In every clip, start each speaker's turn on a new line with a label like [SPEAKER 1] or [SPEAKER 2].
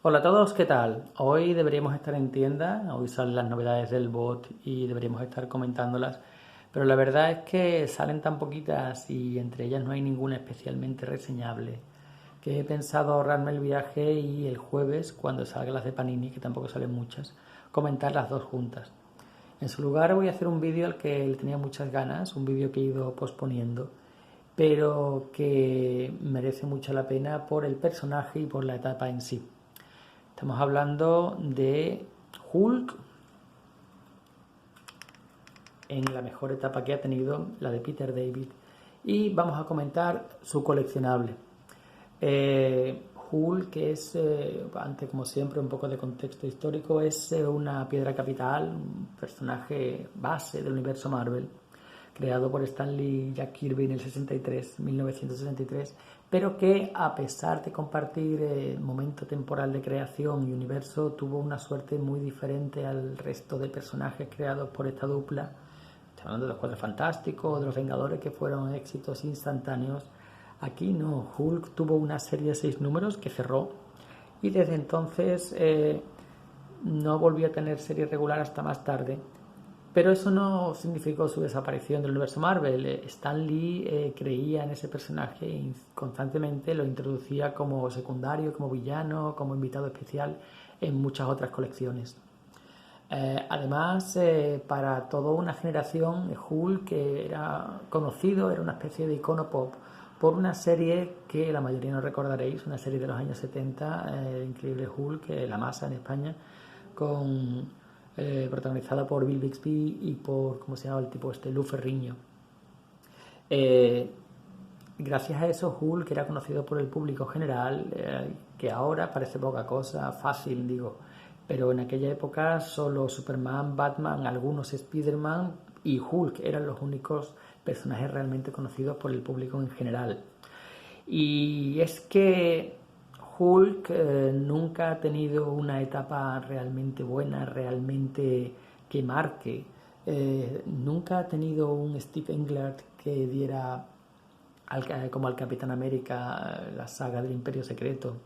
[SPEAKER 1] Hola a todos, ¿qué tal? Hoy deberíamos estar en tienda, hoy salen las novedades del bot y deberíamos estar comentándolas, pero la verdad es que salen tan poquitas y entre ellas no hay ninguna especialmente reseñable, que he pensado ahorrarme el viaje y el jueves, cuando salgan las de Panini, que tampoco salen muchas, comentar las dos juntas. En su lugar voy a hacer un vídeo al que le tenía muchas ganas, un vídeo que he ido posponiendo, pero que merece mucho la pena por el personaje y por la etapa en sí. Estamos hablando de Hulk en la mejor etapa que ha tenido, la de Peter David, y vamos a comentar su coleccionable. Hulk es, antes como siempre, un poco de contexto histórico, es una piedra capital, un personaje base del universo Marvel, creado por Stan Lee y Jack Kirby en el 1963, pero que a pesar de compartir momento temporal de creación y universo, tuvo una suerte muy diferente al resto de personajes creados por esta dupla. Estamos hablando de los Cuatro Fantásticos, de los Vengadores, que fueron éxitos instantáneos. Aquí no, Hulk tuvo una serie de 6 números que cerró y desde entonces no volvió a tener serie regular hasta más tarde. Pero eso no significó su desaparición del universo Marvel. Stan Lee creía en ese personaje y constantemente lo introducía como secundario, como villano, como invitado especial en muchas otras colecciones. Además, para toda una generación, Hulk era conocido, era una especie de icono pop por una serie que la mayoría no recordaréis, una serie de los años 70, Increíble Hulk, La Masa en España, con, protagonizada por Bill Bixby y por, ¿cómo se llama el tipo este? Lou Ferrigno. Eh, Gracias a eso, Hulk era conocido por el público general, que ahora parece poca cosa, fácil, digo, pero en aquella época solo Superman, Batman, algunos Spider-Man y Hulk eran los únicos personajes realmente conocidos por el público en general. Y es que Hulk nunca ha tenido una etapa realmente buena, realmente que marque. Nunca ha tenido un Steve Englert que diera como al Capitán América, la saga del Imperio Secreto.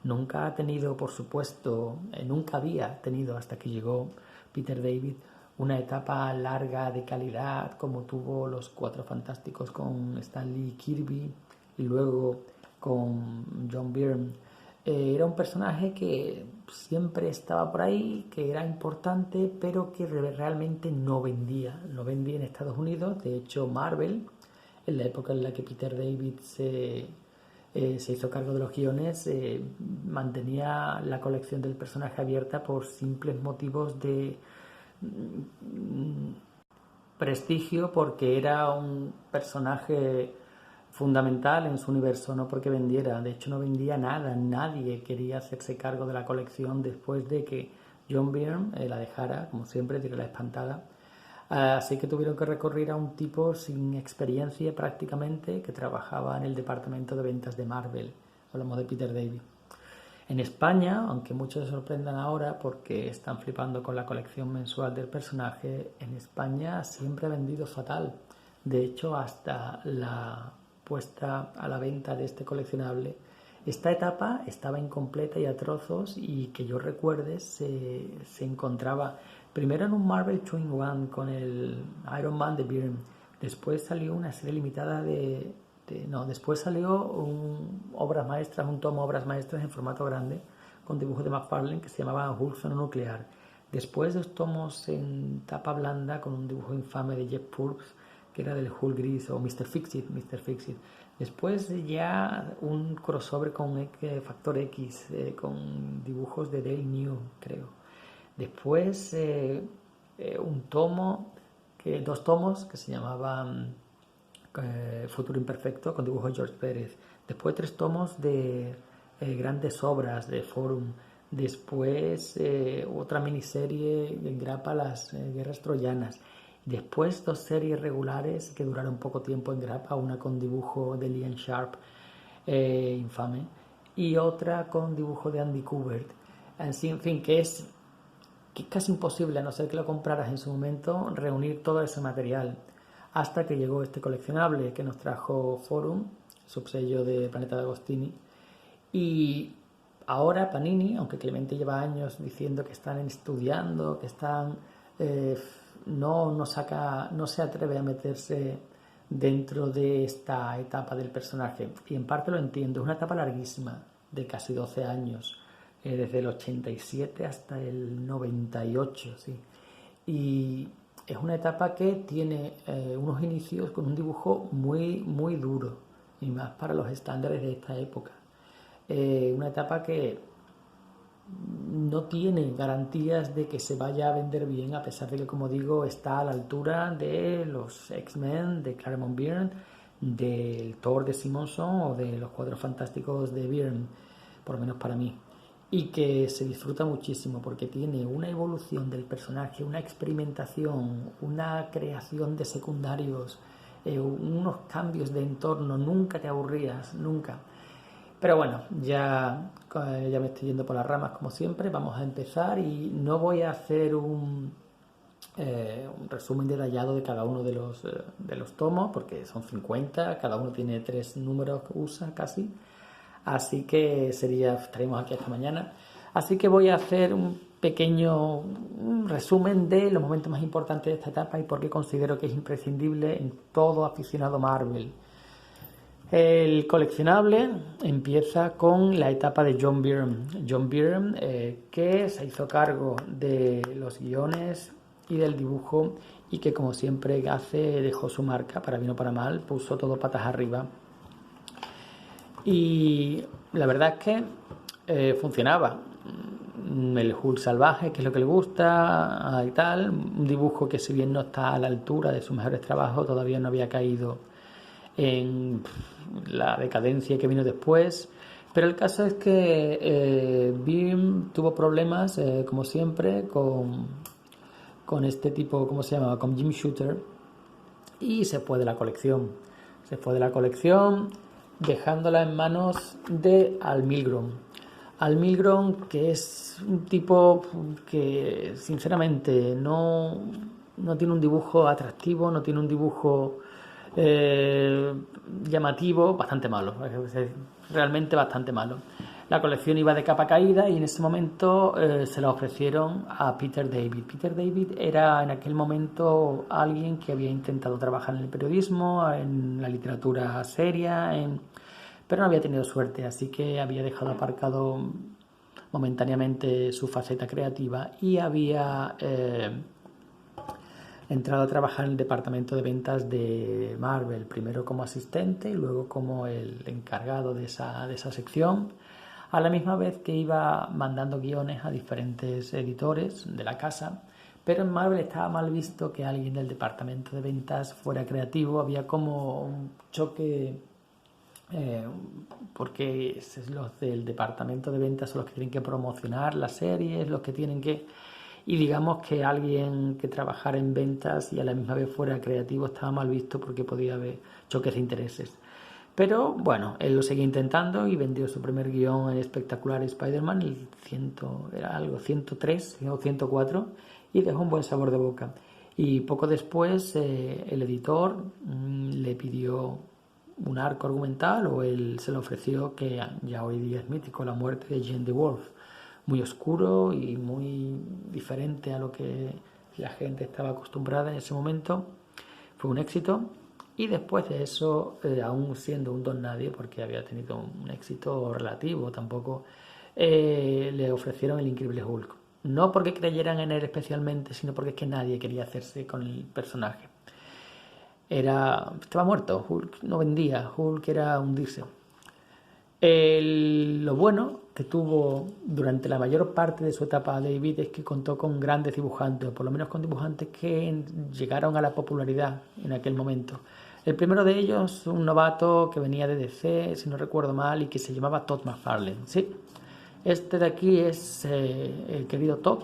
[SPEAKER 1] Nunca ha tenido, por supuesto, nunca había tenido hasta que llegó Peter David una etapa larga de calidad como tuvo los Cuatro Fantásticos con Stan Lee y Kirby y luego con John Byrne. Era un personaje que siempre estaba por ahí, que era importante, pero que realmente no vendía. No vendía en Estados Unidos. De hecho, Marvel, en la época en la que Peter David se hizo cargo de los guiones, mantenía la colección del personaje abierta por simples motivos de prestigio, porque era un personaje fundamental en su universo, no porque vendiera. De hecho, no vendía nada, nadie quería hacerse cargo de la colección después de que John Byrne la dejara, como siempre, tiró la espantada. Así que tuvieron que recurrir a un tipo sin experiencia prácticamente que trabajaba en el departamento de ventas de Marvel. Hablamos de Peter David. En España, aunque muchos se sorprendan ahora porque están flipando con la colección mensual del personaje, en España siempre ha vendido fatal. De hecho, hasta la puesta a la venta de este coleccionable, esta etapa estaba incompleta y a trozos, y que yo recuerde se encontraba primero en un Marvel 2-in-1 con el Iron Man de Byrne. Después salió una serie limitada no, después salió obras maestras, un tomo obras maestras en formato grande con dibujos de McFarlane que se llamaba Hulk Zona Nuclear. Después dos tomos en tapa blanda con un dibujo infame de Jeff Purves que era del Hulk gris, o Mr. Fixit, Mr. Fixit. Después ya un crossover con Factor X, con dibujos de Dale New, creo. Después un tomo, dos tomos que se llamaban Futuro Imperfecto, con dibujos de George Pérez. Después tres tomos de grandes obras de Forum. Después otra miniserie en grapa, Las Guerras Troyanas. Después dos series regulares que duraron poco tiempo en grapa, una con dibujo de Liam Sharp, infame, y otra con dibujo de Andy Kubert. Así, en fin, que es casi imposible, a no ser que lo compraras en su momento, reunir todo ese material. Hasta que llegó este coleccionable que nos trajo Forum, subsello de Planeta de Agostini, y ahora Panini, aunque Clemente lleva años diciendo que están estudiando, que están no se atreve a meterse dentro de esta etapa del personaje, y en parte lo entiendo. Es una etapa larguísima de casi 12 años, desde el 87 hasta el 98, sí. Y es una etapa que tiene unos inicios con un dibujo muy, muy duro, y más para los estándares de esta época. Una etapa que no tiene garantías de que se vaya a vender bien, a pesar de que, como digo, está a la altura de los X-Men de Claremont Byrne, del Thor de Simonson o de los Cuatro Fantásticos de Byrne, por lo menos para mí. Y que se disfruta muchísimo porque tiene una evolución del personaje, una experimentación, una creación de secundarios, unos cambios de entorno. Nunca te aburrías, nunca. Pero bueno, ya me estoy yendo por las ramas como siempre. Vamos a empezar, y no voy a hacer un resumen detallado de cada uno de los tomos, porque son 50, cada uno tiene 3 números que usa casi. Así que estaremos aquí hasta mañana. Así que voy a hacer un pequeño resumen de los momentos más importantes de esta etapa y por qué considero que es imprescindible en todo aficionado Marvel. El coleccionable empieza con la etapa de John Byrne. John Byrne, que se hizo cargo de los guiones y del dibujo, y que, como siempre hace, dejó su marca, para bien o para mal, puso todo patas arriba. Y la verdad es que funcionaba. El Hulk salvaje, que es lo que le gusta y tal. Un dibujo que, si bien no está a la altura de sus mejores trabajos, todavía no había caído en la decadencia que vino después. Pero el caso es que Byrne tuvo problemas, como siempre, con este tipo, ¿cómo se llamaba? Con Jim Shooter, y se fue de la colección. Dejándola en manos de Al Milgrom. Al Milgrom, que es un tipo que, sinceramente, no tiene un dibujo atractivo, no tiene un dibujo llamativo, bastante malo, realmente bastante malo. La colección iba de capa caída, y en ese momento se la ofrecieron a Peter David. Peter David era en aquel momento alguien que había intentado trabajar en el periodismo, en la literatura seria, pero no había tenido suerte, así que había dejado aparcado momentáneamente su faceta creativa y había entrado a trabajar en el departamento de ventas de Marvel, primero como asistente y luego como el encargado de esa sección, a la misma vez que iba mandando guiones a diferentes editores de la casa. Pero en Marvel estaba mal visto que alguien del departamento de ventas fuera creativo. Había como un choque, porque los del departamento de ventas son los que tienen que promocionar las series, los que tienen que... Y digamos que alguien que trabajara en ventas y a la misma vez fuera creativo estaba mal visto, porque podía haber choques de intereses. Pero bueno, él lo seguía intentando y vendió su primer guión en Espectacular Spider-Man, el 103 o 104, y dejó un buen sabor de boca. Y poco después el editor le pidió un arco argumental, o él se lo ofreció, que ya hoy día es mítico, la muerte de Jane the Wolf. Muy oscuro y muy diferente a lo que la gente estaba acostumbrada en ese momento. Fue un éxito. Y después de eso, aún siendo un don nadie, porque había tenido un éxito relativo, tampoco le ofrecieron el Increíble Hulk. No porque creyeran en él especialmente, sino porque es que nadie quería hacerse con el personaje. Estaba muerto, Hulk no vendía, Hulk era hundirse. Lo bueno que tuvo durante la mayor parte de su etapa David es que contó con grandes dibujantes, o por lo menos con dibujantes que llegaron a la popularidad en aquel momento. El primero de ellos, un novato que venía de DC, si no recuerdo mal, y que se llamaba Todd McFarlane. Sí, este de aquí es el querido Todd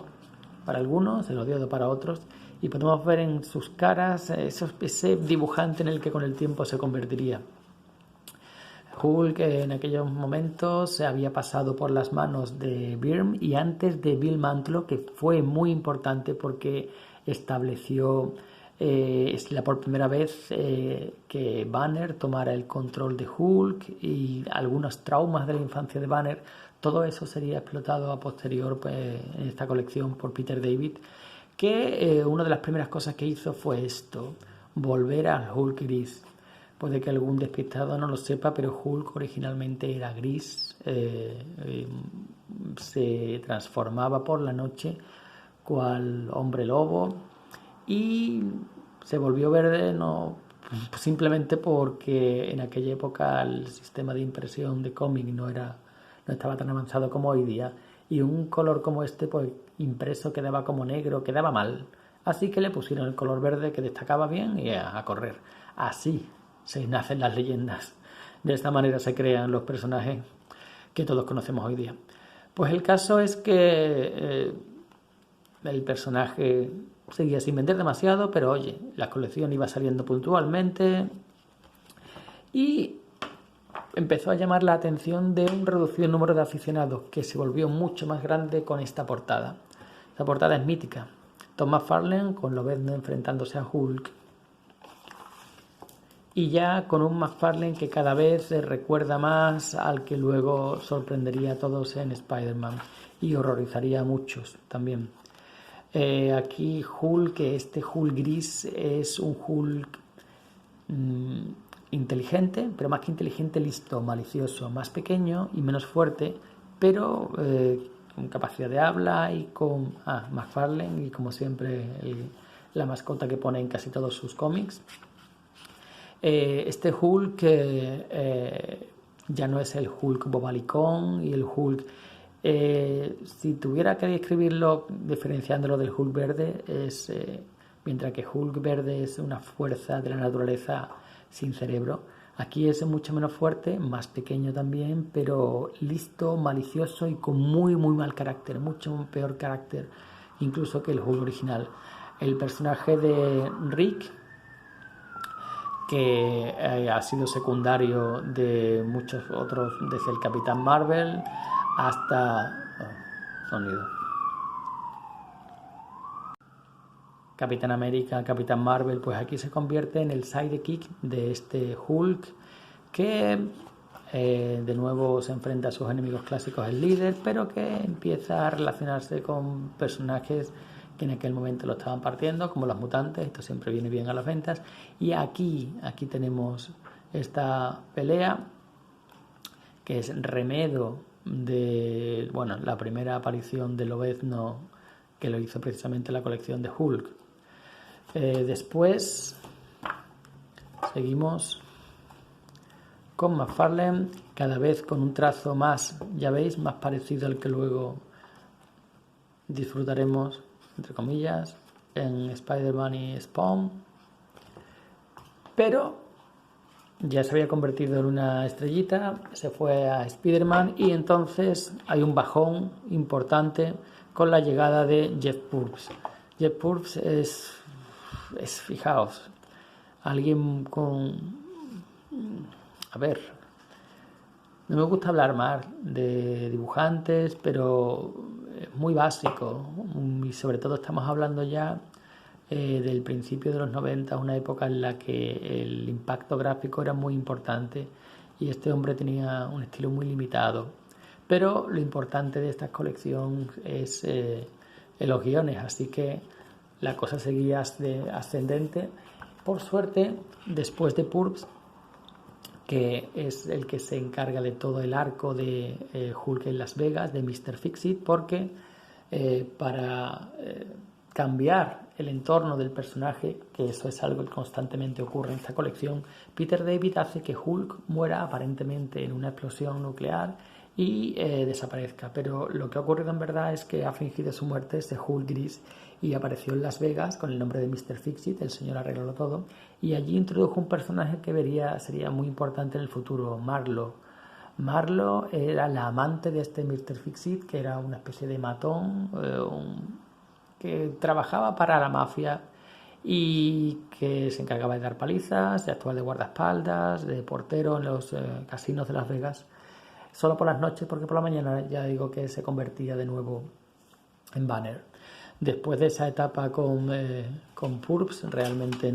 [SPEAKER 1] para algunos, el odiado para otros, y podemos ver en sus caras ese dibujante en el que con el tiempo se convertiría. Hulk en aquellos momentos se había pasado por las manos de Byrne, y antes de Bill Mantlo, que fue muy importante porque estableció por primera vez que Banner tomara el control de Hulk, y algunos traumas de la infancia de Banner Todo eso sería explotado a posterior, pues, en esta colección por Peter David, que una de las primeras cosas que hizo fue esto, volver al Hulk gris. Puede que algún despistado no lo sepa, pero Hulk originalmente era gris, se transformaba por la noche cual hombre lobo y se volvió verde no simplemente porque en aquella época el sistema de impresión de cómic no estaba tan avanzado como hoy día, y un color como este, pues impreso, quedaba como negro, quedaba mal, así que le pusieron el color verde, que destacaba bien, y a correr. Así se nacen las leyendas, de esta manera se crean los personajes que todos conocemos hoy día. Pues el caso es que el personaje seguía sin vender demasiado, pero oye, la colección iba saliendo puntualmente y empezó a llamar la atención de un reducido número de aficionados, que se volvió mucho más grande con esta portada. Esta portada es mítica. Tom McFarlane con Lobezno enfrentándose a Hulk, y ya con un McFarlane que cada vez se recuerda más al que luego sorprendería a todos en Spider-Man y horrorizaría a muchos también. Aquí Hulk, este Hulk gris, es un Hulk inteligente, pero más que inteligente, listo, malicioso, más pequeño y menos fuerte, pero con capacidad de habla y con McFarlane, y como siempre la mascota que pone en casi todos sus cómics. Este Hulk ya no es el Hulk bobalicón y el Hulk, si tuviera que describirlo diferenciándolo del Hulk verde, es mientras que Hulk verde es una fuerza de la naturaleza sin cerebro, aquí es mucho menos fuerte, más pequeño también, pero listo, malicioso y con muy mal carácter, mucho peor carácter incluso que el Hulk original. El personaje de Rick, que ha sido secundario de muchos otros, desde el Capitán Marvel hasta Capitán América, Capitán Marvel, pues aquí se convierte en el sidekick de este Hulk, que de nuevo se enfrenta a sus enemigos clásicos, el líder, pero que empieza a relacionarse con personajes que en aquel momento lo estaban partiendo, como los mutantes. Esto siempre viene bien a las ventas. Y aquí tenemos esta pelea, que es remedo de la primera aparición de Lobezno, que lo hizo precisamente la colección de Hulk. Después seguimos con McFarlane, cada vez con un trazo más, ya veis, más parecido al que luego disfrutaremos, entre comillas, en Spider-Man y Spawn, pero ya se había convertido en una estrellita, se fue a Spider-Man, y entonces hay un bajón importante con la llegada de Jeff Purves. Jeff Purves es, fijaos, alguien con... A ver, no me gusta hablar más de dibujantes, pero es muy básico, y sobre todo estamos hablando ya del principio de los 90, una época en la que el impacto gráfico era muy importante y este hombre tenía un estilo muy limitado. Pero lo importante de esta colección es los guiones, así que la cosa seguía ascendente. Por suerte, después de Purves, que es el que se encarga de todo el arco de Hulk en Las Vegas, de Mr. Fix-It, porque para cambiar el entorno del personaje, que eso es algo que constantemente ocurre en esta colección, Peter David hace que Hulk muera aparentemente en una explosión nuclear y desaparezca, pero lo que ha ocurrido en verdad es que ha fingido su muerte ese Hulk gris y apareció en Las Vegas con el nombre de Mr. Fix-It, el señor arregló todo, y allí introdujo un personaje que sería muy importante en el futuro, Marlo. Marlo era la amante de este Mr. Fix-It, que era una especie de matón, que trabajaba para la mafia y que se encargaba de dar palizas, de actuar de guardaespaldas, de portero en los casinos de Las Vegas, solo por las noches, porque por la mañana ya digo que se convertía de nuevo en Banner. Después de esa etapa con Purps, realmente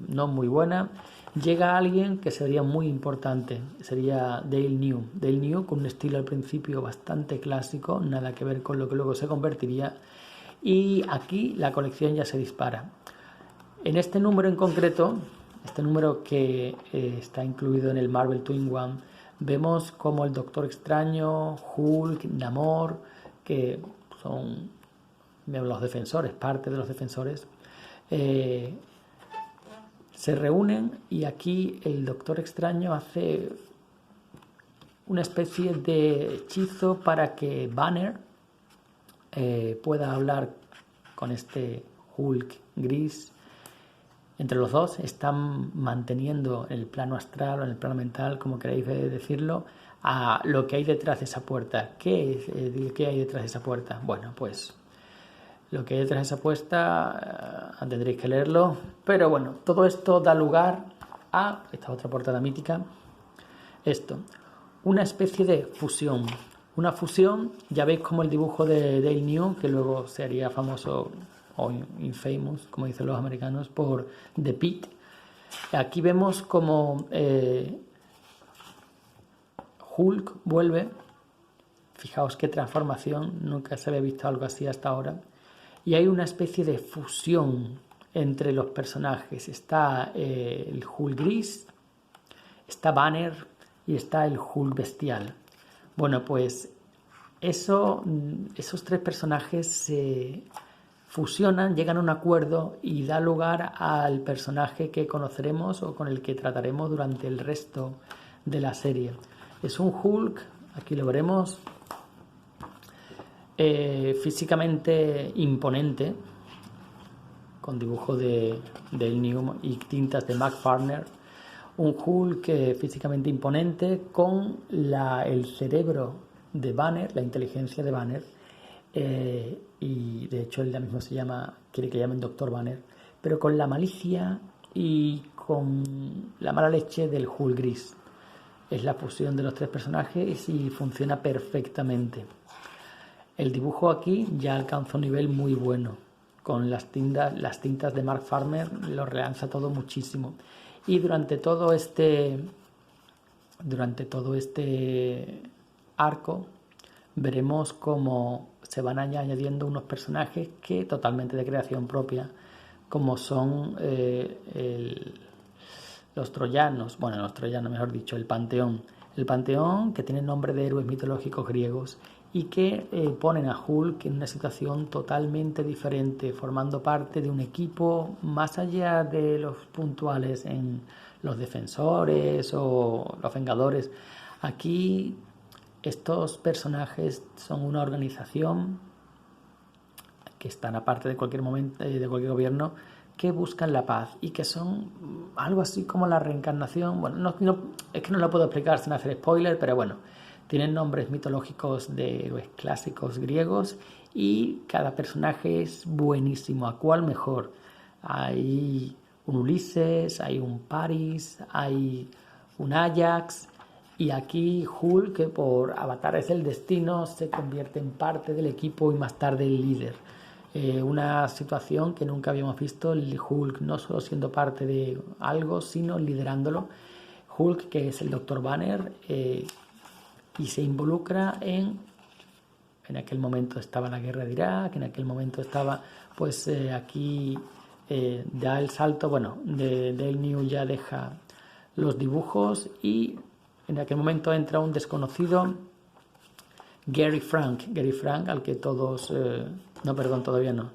[SPEAKER 1] no muy buena, llega alguien que sería muy importante, sería Dale New. Dale New con un estilo al principio bastante clásico, nada que ver con lo que luego se convertiría, y aquí la colección ya se dispara. En este número en concreto, este número que está incluido en el Marvel Twin One, vemos como el Doctor Extraño, Hulk, Namor, que son los defensores, parte de los defensores, se reúnen, y aquí el Doctor Extraño hace una especie de hechizo para que Banner pueda hablar con este Hulk gris. Entre los dos están manteniendo el plano astral o en el plano mental, como queráis decirlo, a lo que hay detrás de esa puerta. ¿Qué hay detrás de esa puerta? Bueno, pues lo que hay detrás de esa puerta tendréis que leerlo, pero bueno, todo esto da lugar a esta otra portada mítica. Una especie de fusión. Una fusión, ya veis como el dibujo de Dale New, que luego se haría famoso o infamous, como dicen los americanos, por The Pit. Aquí vemos como Hulk vuelve. Fijaos qué transformación, nunca se había visto algo así hasta ahora. Y hay una especie de fusión entre los personajes. Está el Hulk gris, está Banner y está el Hulk bestial. Bueno, pues esos tres personajes se fusionan, llegan a un acuerdo y da lugar al personaje que conoceremos o con el que trataremos durante el resto de la serie. Es un Hulk, aquí lo veremos, físicamente imponente, con dibujo de Dale New y tintas de McFarlane. Un Hulk físicamente imponente con el cerebro de Banner, la inteligencia de Banner, y de hecho él mismo quiere que llamen Dr. Banner, pero con la malicia y con la mala leche del Hulk gris. Es la fusión de los tres personajes y funciona perfectamente. El dibujo aquí ya alcanza un nivel muy bueno. Con las tintas de Mark Farmer lo realza todo muchísimo. Y durante todo este arco veremos cómo se van añadiendo unos personajes que totalmente de creación propia, como son los troyanos, mejor dicho, el Panteón. El Panteón, que tiene nombre de héroes mitológicos griegos y que ponen a Hulk en una situación totalmente diferente, formando parte de un equipo más allá de los puntuales en los defensores o los vengadores. Aquí estos personajes son una organización que están aparte de cualquier momento, de cualquier gobierno, que buscan la paz y que son algo así como la reencarnación. Bueno, es que no lo puedo explicar sin hacer spoiler, pero bueno, tienen nombres mitológicos de héroes clásicos griegos y cada personaje es buenísimo. ¿A cuál mejor? Hay un Ulises, hay un Paris, hay un Ajax, y aquí Hulk, que por avatares del destino se convierte en parte del equipo y más tarde el líder. Una situación que nunca habíamos visto, el Hulk no solo siendo parte de algo, sino liderándolo. Hulk, que es el Dr. Banner, y se involucra en aquel momento estaba la guerra de Irak, en aquel momento estaba, pues aquí da el salto, bueno, Dale New ya deja los dibujos y en aquel momento entra un desconocido, Gary Frank, al que todos...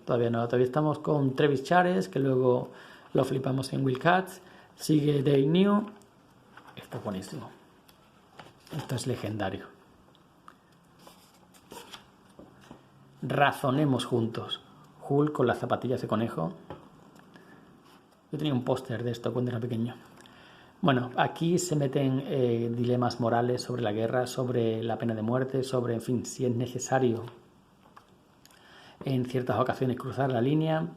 [SPEAKER 1] todavía estamos con Travis Charest, que luego lo flipamos en Wildcats. Sigue Dale New. Esto es buenísimo. Esto es legendario. Razonemos juntos. Hulk con las zapatillas de conejo. Yo tenía un póster de esto cuando era pequeño. Bueno, aquí se meten dilemas morales sobre la guerra, sobre la pena de muerte, sobre, en fin, si es necesario en ciertas ocasiones cruzar la línea.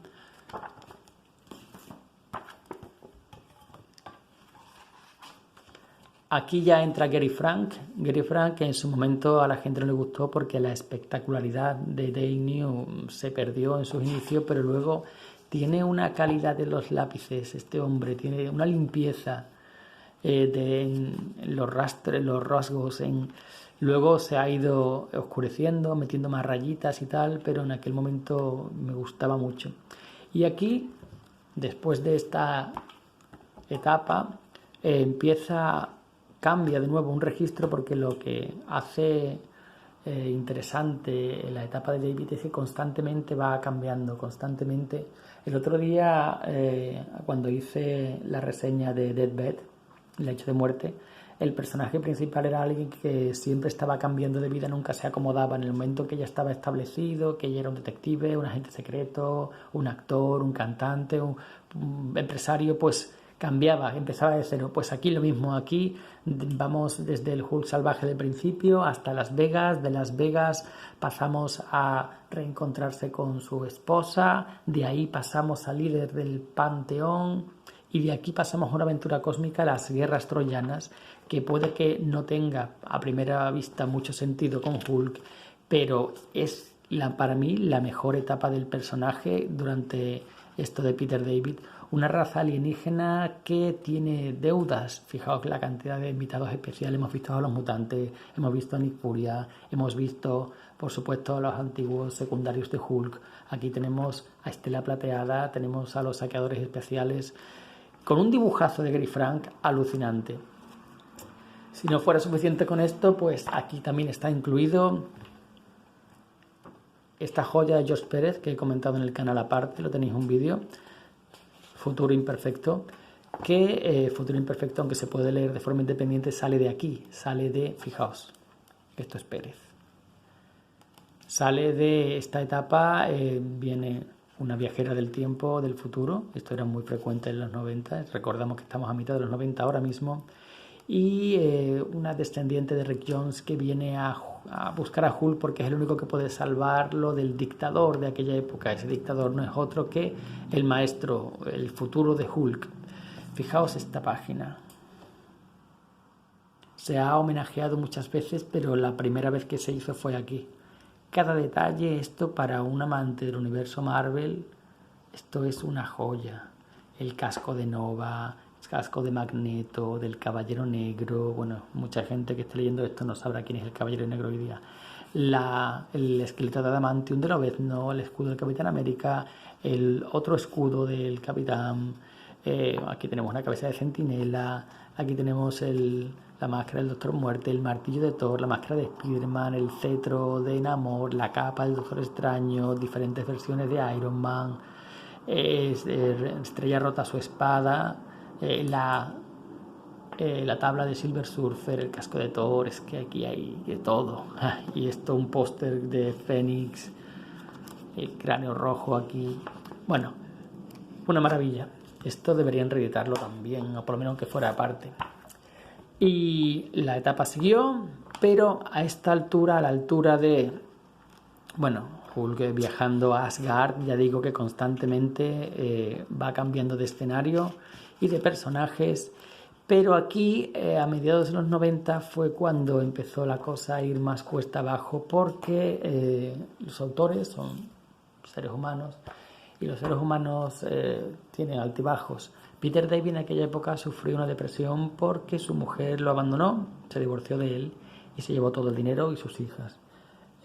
[SPEAKER 1] Aquí ya entra Gary Frank. Gary Frank, que en su momento a la gente no le gustó porque la espectacularidad de Dale New se perdió en sus inicios, pero luego tiene una calidad de los lápices. Este hombre tiene una limpieza en los rastres, los rasgos. Luego se ha ido oscureciendo, metiendo más rayitas y tal, pero en aquel momento me gustaba mucho. Y aquí, después de esta etapa, cambia de nuevo un registro, porque lo que hace interesante la etapa de David es que constantemente va cambiando, constantemente. El otro día, cuando hice la reseña de Deathbed, el hecho de muerte, el personaje principal era alguien que siempre estaba cambiando de vida, nunca se acomodaba. En el momento que ya estaba establecido, que ya era un detective, un agente secreto, un actor, un cantante, un empresario, pues cambiaba, empezaba de cero. Pues aquí lo mismo, aquí vamos desde el Hulk salvaje del principio hasta Las Vegas, de Las Vegas pasamos a reencontrarse con su esposa, de ahí pasamos al líder del Panteón y de aquí pasamos a una aventura cósmica, las guerras troyanas, que puede que no tenga a primera vista mucho sentido con Hulk, pero es para mí la mejor etapa del personaje durante esto de Peter David. Una raza alienígena que tiene deudas. Fijaos la cantidad de invitados especiales. Hemos visto a los mutantes, hemos visto a Nick Furia, hemos visto, por supuesto, a los antiguos secundarios de Hulk. Aquí tenemos a Estela Plateada, tenemos a los saqueadores especiales, con un dibujazo de Gary Frank alucinante. Si no fuera suficiente con esto, pues aquí también está incluido esta joya de George Pérez que he comentado en el canal aparte, lo tenéis un vídeo, Futuro Imperfecto, que Futuro Imperfecto, aunque se puede leer de forma independiente, sale de aquí, sale de, fijaos, esto es Pérez, sale de esta etapa, viene una viajera del tiempo, del futuro, esto era muy frecuente en los 90, recordamos que estamos a mitad de los 90 ahora mismo, y una descendiente de Rick Jones que viene a buscar a Hulk porque es el único que puede salvarlo del dictador de aquella época. Ese dictador no es otro que el maestro, el futuro de Hulk. Fijaos esta página. Se ha homenajeado muchas veces, pero la primera vez que se hizo fue aquí. Cada detalle, esto para un amante del universo Marvel, esto es una joya. El casco de Nova, el casco de Magneto, del Caballero Negro. Bueno, mucha gente que esté leyendo esto no sabrá quién es el Caballero Negro hoy día. El esqueleto de Adamantium de Lobezno, el escudo del Capitán América, el otro escudo del Capitán. Aquí tenemos una cabeza de centinela, aquí tenemos la máscara del Doctor Muerte, el martillo de Thor, la máscara de Spider-Man, el cetro de Namor, la capa del Doctor Extraño, diferentes versiones de Iron Man, Estrella Rota su espada, la tabla de Silver Surfer, el casco de Thor. Es que aquí hay de todo. Y esto, un póster de Fénix, el cráneo rojo aquí. Bueno, una maravilla. Esto deberían reeditarlo también, o por lo menos que fuera aparte. Y la etapa siguió, pero a esta altura, a la altura de, bueno, Hulk viajando a Asgard, ya digo que constantemente va cambiando de escenario y de personajes, pero aquí a mediados de los 90 fue cuando empezó la cosa a ir más cuesta abajo, porque los autores son seres humanos y los seres humanos tienen altibajos. Peter David en aquella época sufrió una depresión porque su mujer lo abandonó, se divorció de él y se llevó todo el dinero y sus hijas.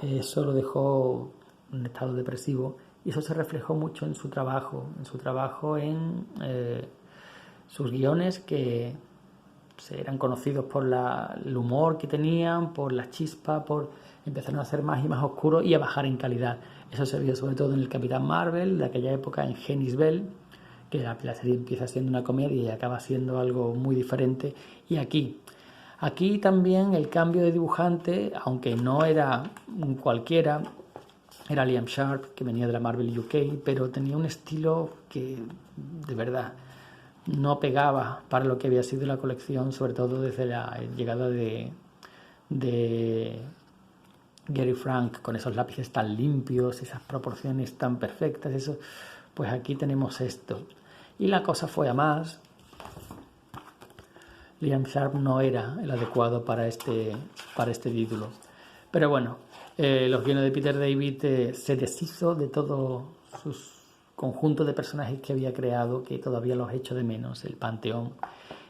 [SPEAKER 1] Eso lo dejó en un estado depresivo y eso se reflejó mucho en su trabajo, en sus guiones, que eran conocidos por el humor que tenían, por la chispa, empezaron a ser más y más oscuros y a bajar en calidad. Eso se vio sobre todo en el Capitán Marvel de aquella época, en Genis Bell, que la serie empieza siendo una comedia y acaba siendo algo muy diferente. Y aquí también el cambio de dibujante, aunque no era cualquiera, era Liam Sharp, que venía de la Marvel UK, pero tenía un estilo que de verdad no pegaba para lo que había sido la colección, sobre todo desde la llegada de Gary Frank, con esos lápices tan limpios, esas proporciones tan perfectas. Eso, pues aquí tenemos esto. Y la cosa fue a más. Liam Sharp no era el adecuado para este título. Pero bueno, los guiones de Peter David se deshizo de todo sus conjunto de personajes que había creado, que todavía los echo de menos, el Panteón.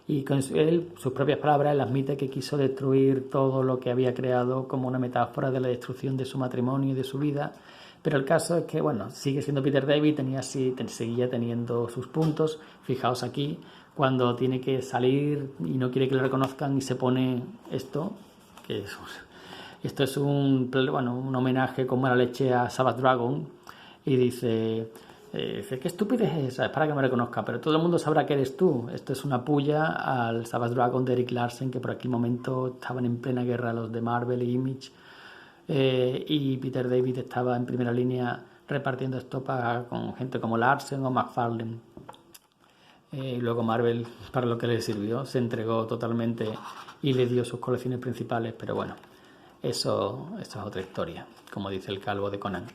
[SPEAKER 1] Y con él, sus propias palabras, él admite que quiso destruir todo lo que había creado como una metáfora de la destrucción de su matrimonio y de su vida. Pero el caso es que, bueno, sigue siendo Peter David, seguía teniendo sus puntos. Fijaos aquí, cuando tiene que salir y no quiere que le reconozcan y se pone esto, esto es un homenaje como a la leche a Savage Dragon, y dice, ¿qué estupidez es esa? Es para que me reconozca, pero todo el mundo sabrá que eres tú. Esto es una pulla al Savage Dragon de Eric Larsen, que por aquel momento estaban en plena guerra los de Marvel y Image, y Peter David estaba en primera línea repartiendo estopa con gente como Larsen o McFarlane. Luego Marvel, para lo que le sirvió, se entregó totalmente y le dio sus colecciones principales, pero bueno, eso es otra historia, como dice el calvo de Conan.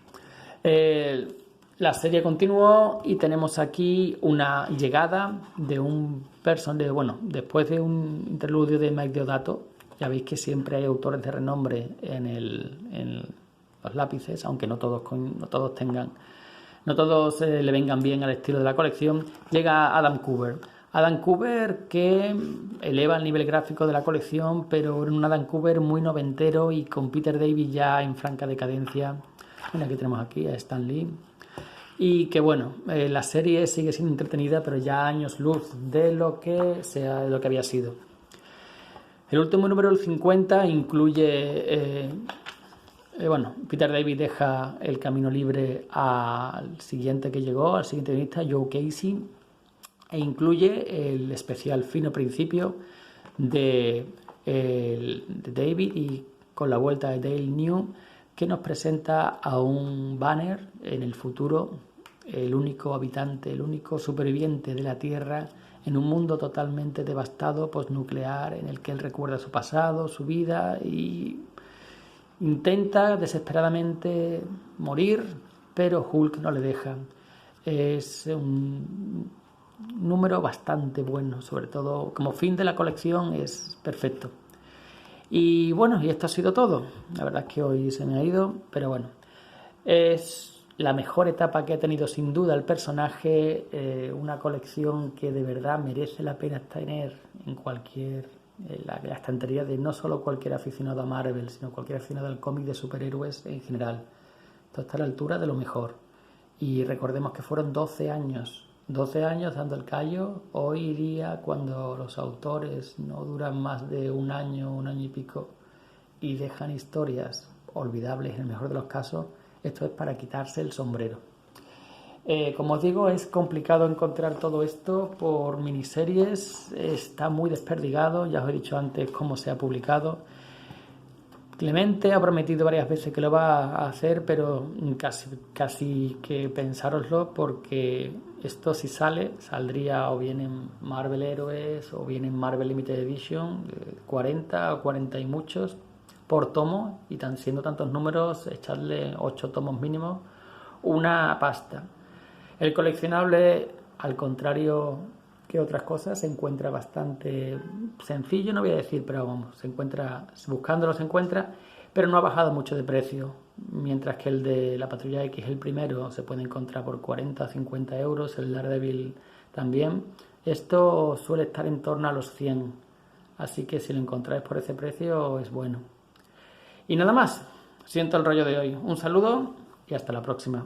[SPEAKER 1] La serie continuó y tenemos aquí una llegada de un personaje, después de un interludio de Mike Deodato. Ya veis que siempre hay autores de renombre en los lápices, aunque no todos le vengan bien al estilo de la colección. Llega Adam Kubert, que eleva el nivel gráfico de la colección, pero en un Adam Kubert muy noventero y con Peter David ya en franca decadencia. Mira, aquí tenemos aquí a Stan Lee. Y que bueno, la serie sigue siendo entretenida, pero ya años luz de lo que había sido. El último número, el 50, incluye... Peter David deja el camino libre al siguiente que llegó, al siguiente guionista, Joe Casey, e incluye el especial Fino Principio de David, y con la vuelta de Dale New, que nos presenta a un Banner en el futuro, el único habitante, el único superviviente de la Tierra, en un mundo totalmente devastado, postnuclear, en el que él recuerda su pasado, su vida, y intenta desesperadamente morir, pero Hulk no le deja. Es un número bastante bueno, sobre todo como fin de la colección es perfecto. Y bueno, y esto ha sido todo. La verdad es que hoy se me ha ido, pero bueno, es la mejor etapa que ha tenido sin duda el personaje, una colección que de verdad merece la pena tener en la estantería de no solo cualquier aficionado a Marvel, sino cualquier aficionado al cómic de superhéroes en general. Esto está a la altura de lo mejor. Y recordemos que fueron 12 años dando el callo. Hoy día, cuando los autores no duran más de un año y pico y dejan historias olvidables en el mejor de los casos, esto es para quitarse el sombrero. Como os digo, es complicado encontrar todo esto por miniseries, está muy desperdigado, ya os he dicho antes cómo se ha publicado. Clemente ha prometido varias veces que lo va a hacer, pero casi que pensároslo, porque esto, si saldría o bien en Marvel Heroes o bien en Marvel Limited Edition, 40 o 40 y muchos por tomo, y siendo tantos números, echarle 8 tomos mínimos, una pasta. El coleccionable, al contrario que otras cosas, se encuentra bastante sencillo, no voy a decir, pero vamos, buscándolo se encuentra, pero no ha bajado mucho de precio, mientras que el de la Patrulla X, el primero, se puede encontrar por 40 o 50 euros, el Daredevil también. Esto suele estar en torno a los 100, así que si lo encontráis por ese precio es bueno. Y nada más, siento el rollo de hoy. Un saludo y hasta la próxima.